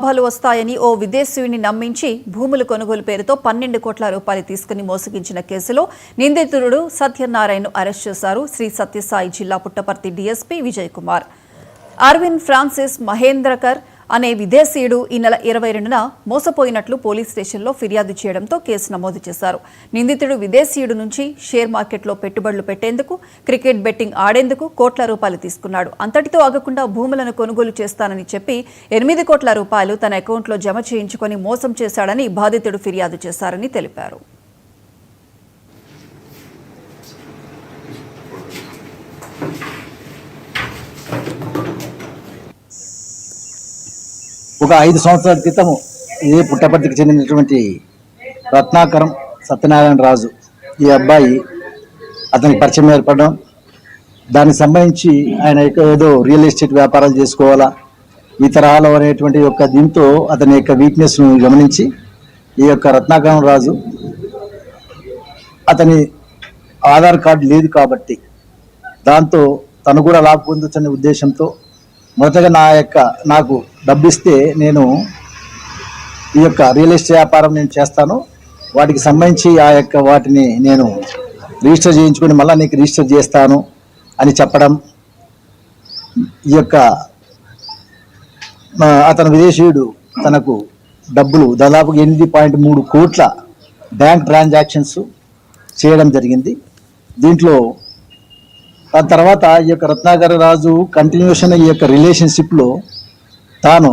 లాభాలు వస్తాయని ఓ విదేశీయుని నమ్మించి భూముల కొనుగోలు పేరుతో 12 కోట్ల రూపాయలు తీసుకుని మోసగించిన కేసులో నిందితుడు సత్యనారాయణను అరెస్ట్ చేశారు శ్రీ సత్యసాయి జిల్లా పుట్టపర్తి డీఎస్పీ విజయ్ కుమార్. అరవింద్ ఫ్రాన్సిస్ మహేంద్రకర్ అనే విదేశీయుడు ఈ నెల 22న మోసపోయినట్లు పోలీస్ స్టేషన్లో ఫిర్యాదు చేయడంతో కేసు నమోదు చేశారు. నిందితుడు విదేశీయుడు నుంచి షేర్ మార్కెట్లో పెట్టుబడులు పెట్టేందుకు, క్రికెట్ బెట్టింగ్ ఆడేందుకు కోట్ల రూపాయలు తీసుకున్నాడు. అంతటితో ఆగకుండా భూములను కొనుగోలు చేస్తానని చెప్పి 8 కోట్ల రూపాయలు తన అకౌంట్లో జమ చేయించుకొని మోసం చేశాడని బాధితుడు ఫిర్యాదు చేశారని తెలిపారు. ఒక 5 సంవత్సరాల క్రితము ఇదే పుట్టపర్తికి చెందినటువంటి రత్నాకరం సత్యనారాయణ రాజు ఈ అబ్బాయి అతనికి పరిచయం ఏర్పడడం, దానికి సంబంధించి ఆయన ఏదో రియల్ ఎస్టేట్ వ్యాపారాలు చేసుకోవాలా ఈ తరహాలో అనేటువంటి యొక్క దీంతో అతని యొక్క వీక్నెస్ను గమనించి ఈ యొక్క రత్నాకరం రాజు అతని ఆధార్ కార్డు లేదు కాబట్టి దాంతో తను కూడా లాభ పొందొచ్చనే ఉద్దేశంతో మొదటగా నాకు డబ్బు ఇస్తే నేను ఈ యొక్క రియల్ ఎస్టేట్ వ్యాపారం నేను చేస్తాను, వాటికి సంబంధించి వాటిని నేను రిజిస్టర్ చేయించుకొని మళ్ళీ నీకు రిజిస్టర్ చేస్తాను అని చెప్పడం. ఈ యొక్క అతను విదేశీయుడు తనకు డబ్బులు దాదాపు 8.3 కోట్ల బ్యాంక్ ట్రాన్సాక్షన్స్ చేయడం జరిగింది. దీంట్లో ఆ తర్వాత ఈ యొక్క రత్నాకర రాజు కంటిన్యూషన్ ఈ యొక్క రిలేషన్షిప్లో తాను